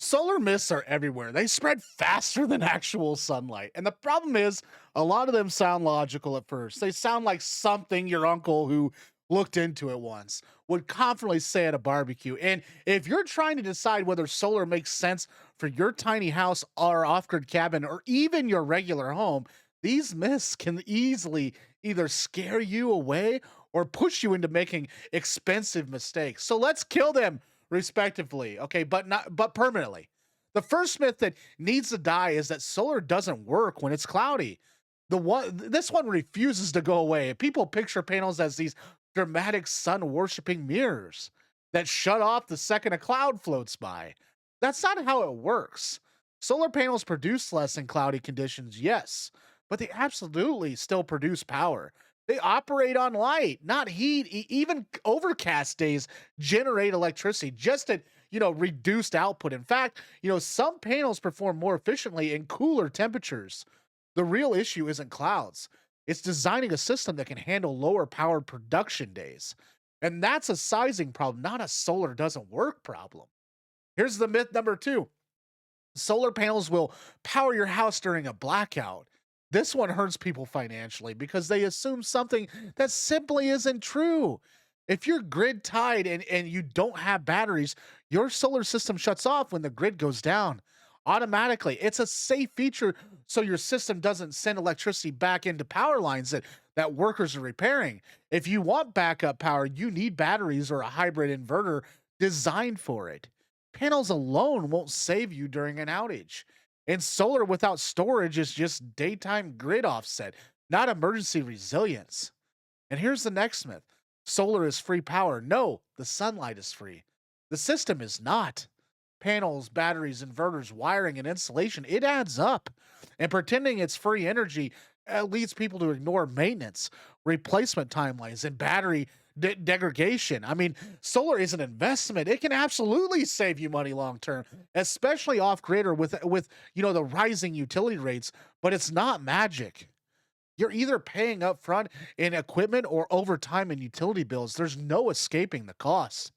Solar mists are everywhere. They spread faster than actual sunlight. And the problem is, a lot of them sound logical at first. They sound like something your uncle who looked into it once would confidently say at a barbecue. And if you're trying to decide whether solar makes sense for your tiny house or off grid cabin or even your regular home, these myths can easily either scare you away or push you into making expensive mistakes. So let's kill them respectively. Okay, but permanently. The first myth that needs to die is that solar doesn't work when it's cloudy. This one refuses to go away. People picture panels as these dramatic sun worshiping mirrors that shut off the second a cloud floats by. That's not how it works. Solar panels produce less in cloudy conditions, yes, but they absolutely still produce power. They operate on light, not heat. Even overcast days generate electricity just at, reduced output. In fact, some panels perform more efficiently in cooler temperatures. The real issue isn't clouds. It's designing a system that can handle lower powered production days. And that's a sizing problem, not a solar doesn't work problem. Here's the myth number 2. Solar panels will power your house during a blackout. This one hurts people financially because they assume something that simply isn't true. If you're grid tied and you don't have batteries, your solar system shuts off when the grid goes down automatically. It's a safe feature so your system doesn't send electricity back into power lines that workers are repairing. If you want backup power, you need batteries or a hybrid inverter designed for it. Panels alone won't save you during an outage. And solar without storage is just daytime grid offset, not emergency resilience. And here's the next myth: solar is free power. No, the sunlight is free. The system is not. Panels, batteries, inverters, wiring, and insulation, it adds up. And pretending it's free energy leads people to ignore maintenance, replacement timelines, and battery degradation. I mean, solar is an investment. It can absolutely save you money long term, especially off grid or with the rising utility rates. But it's not magic. You're either paying up front in equipment or over time in utility bills. There's no escaping the cost.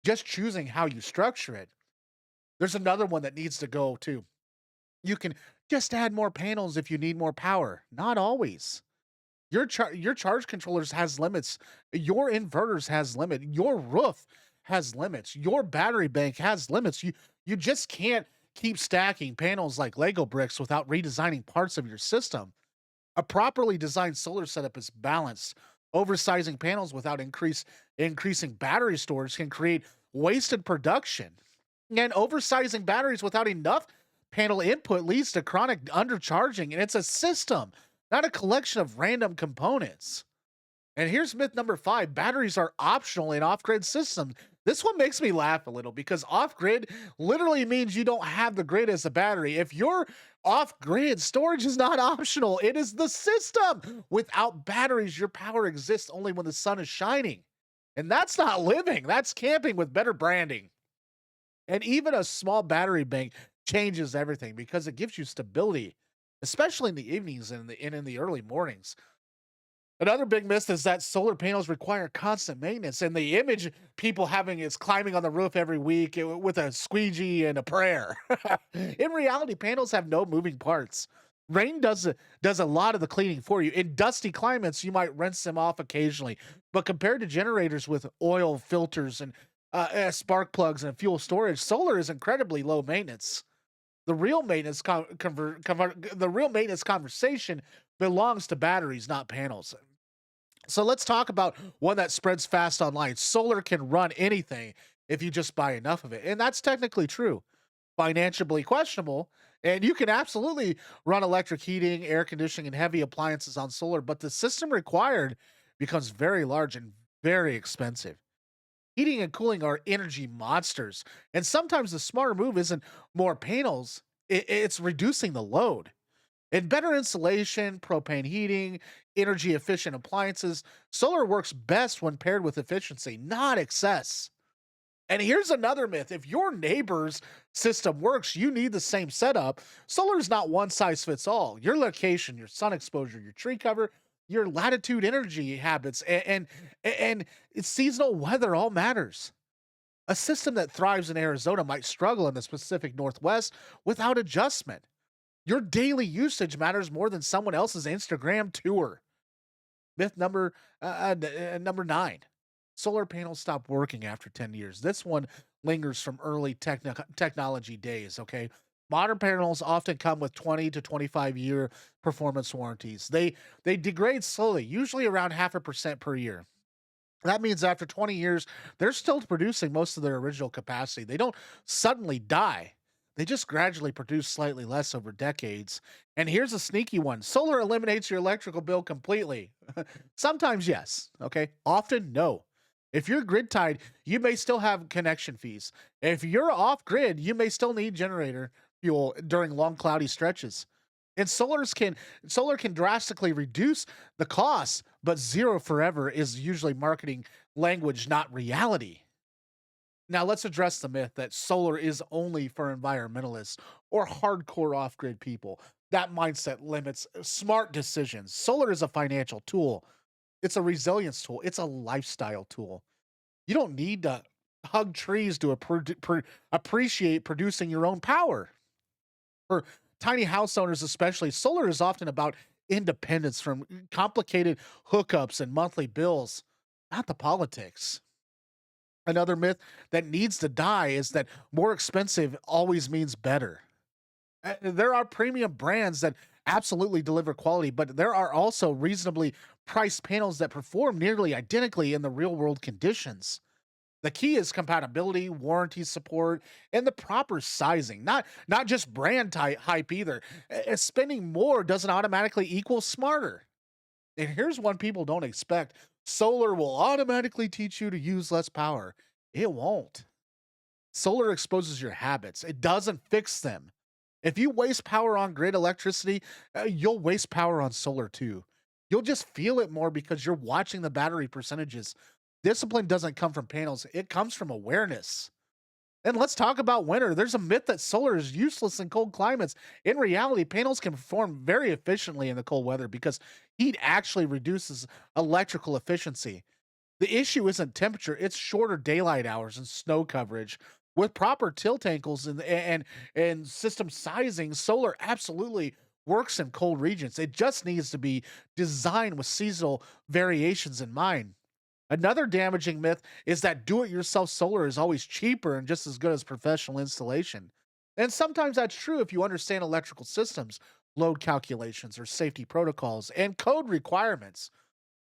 Just choosing how you structure it. There's another one that needs to go too. You can just add more panels if you need more power. Not always. Your charge controllers has limits. Your inverters has limit. Your roof has limits. Your battery bank has limits. You just can't keep stacking panels like Lego bricks without redesigning parts of your system. A properly designed solar setup is balanced. Oversizing panels without increasing battery storage can create wasted production. And oversizing batteries without enough panel input leads to chronic undercharging, and it's a system, not a collection of random components. And here's myth number 5: batteries are optional in off grid systems. This one makes me laugh a little because off grid literally means you don't have the grid as a battery. If you're off grid, storage is not optional, it is the system. Without batteries, your power exists only when the sun is shining. And that's not living, that's camping with better branding. And even a small battery bank changes everything because it gives you stability, especially in the evenings and in the early mornings. Another big myth is that solar panels require constant maintenance, and the image people having is climbing on the roof every week with a squeegee and a prayer. In reality, panels have no moving parts. Rain does a lot of the cleaning for you. In dusty climates, you might rinse them off occasionally, but compared to generators with oil filters and spark plugs and fuel storage, solar is incredibly low maintenance. The real maintenance conversation belongs to batteries, not panels. So let's talk about one that spreads fast online. Solar can run anything if you just buy enough of it. And that's technically true. Financially questionable. And you can absolutely run electric heating, air conditioning, and heavy appliances on solar, but the system required becomes very large and very expensive. Heating and cooling are energy monsters. And sometimes the smarter move isn't more panels, it's reducing the load. And better insulation, propane heating, energy efficient appliances, solar works best when paired with efficiency, not excess. And here's another myth: if your neighbor's system works, you need the same setup. Solar is not one size fits all. Your location, your sun exposure, your tree cover, your latitude energy habits, and seasonal weather all matters. A system that thrives in Arizona might struggle in the Pacific Northwest without adjustment. Your daily usage matters more than someone else's Instagram tour. Myth number 9. Solar panels stop working after 10 years. This one lingers from early technology days, okay? Modern panels often come with 20 to 25-year performance warranties. They degrade slowly, usually around half a percent per year. That means after 20 years, they're still producing most of their original capacity. They don't suddenly die. They just gradually produce slightly less over decades. And here's a sneaky one: solar eliminates your electrical bill completely. Sometimes, yes. Okay. Often, no. If you're grid tied, you may still have connection fees. If you're off grid, you may still need generator fuel during long cloudy stretches. And solar can drastically reduce the cost, but zero forever is usually marketing language, not reality. Now let's address the myth that solar is only for environmentalists or hardcore off-grid people. That mindset limits smart decisions. Solar is a financial tool. It's a resilience tool. It's a lifestyle tool. You don't need to hug trees to appreciate producing your own power. For tiny house owners, especially, solar is often about independence from complicated hookups and monthly bills, not the politics. Another myth that needs to die is that more expensive always means better. There are premium brands that absolutely deliver quality, but there are also reasonably priced panels that perform nearly identically in the real world conditions. The key is compatibility, warranty support, and the proper sizing. Not just hype either. Spending more doesn't automatically equal smarter. And here's one people don't expect: solar will automatically teach you to use less power. It won't. Solar exposes your habits. It doesn't fix them. If you waste power on grid electricity, you'll waste power on solar too. You'll just feel it more because you're watching the battery percentages. Discipline doesn't come from panels, it comes from awareness. And let's talk about winter. There's a myth that solar is useless in cold climates. In reality, panels can perform very efficiently in the cold weather because heat actually reduces electrical efficiency. The issue isn't temperature, it's shorter daylight hours and snow coverage. With proper tilt angles and system sizing, solar absolutely works in cold regions. It just needs to be designed with seasonal variations in mind. Another damaging myth is that do it yourself solar is always cheaper and just as good as professional installation. And sometimes that's true if you understand electrical systems, load calculations, or safety protocols, and code requirements.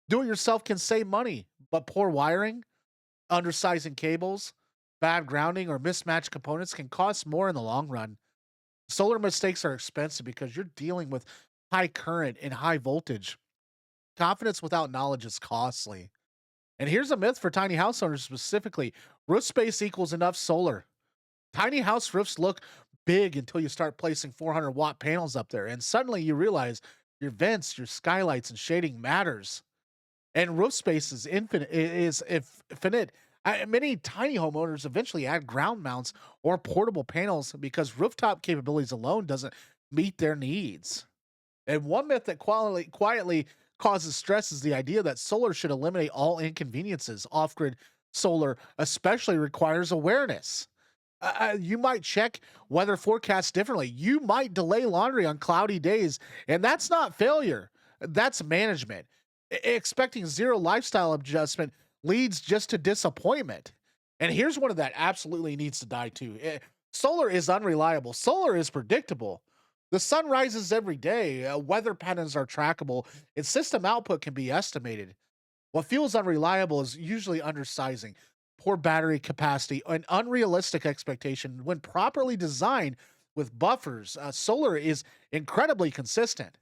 Do it yourself can save money, but poor wiring, undersizing cables, bad grounding, or mismatched components can cost more in the long run. Solar mistakes are expensive because you're dealing with high current and high voltage. Confidence without knowledge is costly. And here's a myth for tiny house owners specifically: roof space equals enough solar. Tiny house roofs look big until you start placing 400-watt panels up there, and suddenly you realize your vents, your skylights, and shading matters. And roof space is infinite. Many tiny homeowners eventually add ground mounts or portable panels because rooftop capabilities alone doesn't meet their needs. And one myth that quietly causes stress is the idea that solar should eliminate all inconveniences. Off grid solar, especially, requires awareness. You might check weather forecasts differently. You might delay laundry on cloudy days, and that's not failure, that's management. Expecting zero lifestyle adjustment leads just to disappointment. And here's one of that absolutely needs to die too. Solar is unreliable. Solar is predictable. The sun rises every day. Weather patterns are trackable, and system output can be estimated. What feels unreliable is usually undersizing, poor battery capacity, and unrealistic expectation. When properly designed with buffers, solar is incredibly consistent.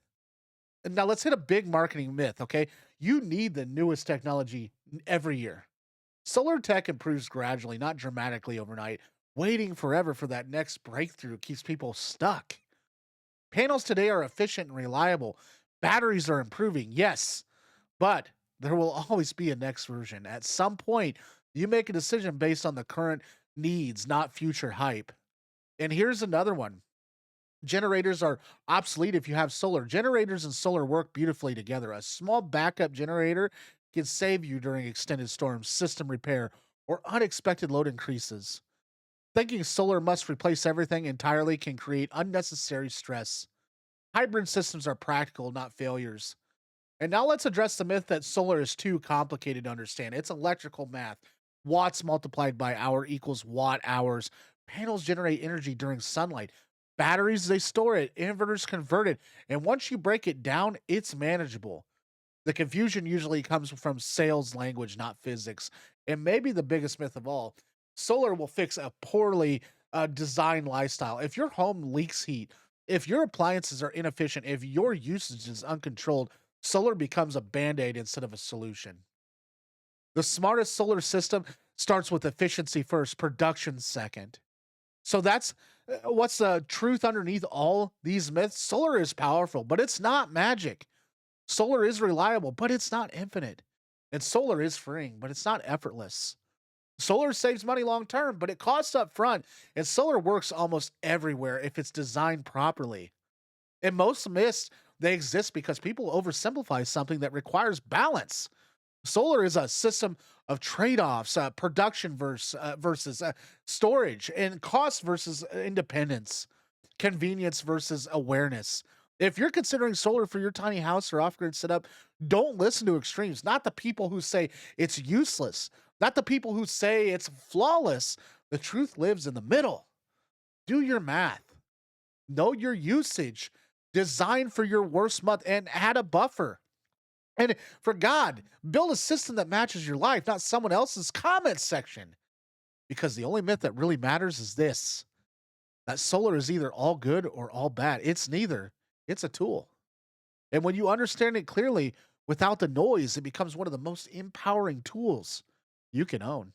And now let's hit a big marketing myth, okay? You need the newest technology every year. Solar tech improves gradually, not dramatically overnight. Waiting forever for that next breakthrough keeps people stuck. Panels today are efficient and reliable. Batteries are improving, yes, but there will always be a next version. At some point, you make a decision based on the current needs, not future hype. And here's another one: generators are obsolete if you have solar. Generators and solar work beautifully together. A small backup generator can save you during extended storms, system repair, or unexpected load increases. Thinking solar must replace everything entirely can create unnecessary stress. Hybrid systems are practical, not failures. And now let's address the myth that solar is too complicated to understand. It's electrical math. Watts multiplied by hour equals watt hours. Panels generate energy during sunlight. Batteries, they store it. Inverters convert it. And once you break it down, it's manageable. The confusion usually comes from sales language, not physics. And maybe the biggest myth of all, solar will fix a poorly designed lifestyle. If your home leaks heat, if your appliances are inefficient, if your usage is uncontrolled, solar becomes a band aid instead of a solution. The smartest solar system starts with efficiency first, production second. So that's what's the truth underneath all these myths. Solar is powerful, but it's not magic. Solar is reliable, but it's not infinite. And solar is freeing, but it's not effortless. Solar saves money long term, but it costs up front. And solar works almost everywhere if it's designed properly. And most myths, they exist because people oversimplify something that requires balance. Solar is a system of trade-offs, production versus storage, and cost versus independence, convenience versus awareness. If you're considering solar for your tiny house or off-grid setup, don't listen to extremes. Not the people who say it's useless, not the people who say it's flawless. The truth lives in the middle. Do your math, know your usage, design for your worst month, and add a buffer. And for God, build a system that matches your life, not someone else's comment section. Because the only myth that really matters is this: that solar is either all good or all bad. It's neither, it's a tool. And when you understand it clearly without the noise, it becomes one of the most empowering tools you can own.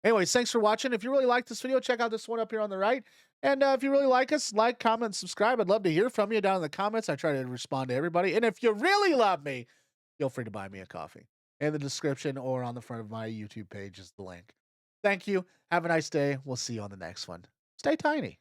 Anyways, thanks for watching. If you really like this video, check out this one up here on the right. And if you really like us, like, comment, and subscribe. I'd love to hear from you down in the comments. I try to respond to everybody. And if you really love me, feel free to buy me a coffee. In the description or on the front of my YouTube page is the link. Thank you. Have a nice day. We'll see you on the next one. Stay tiny.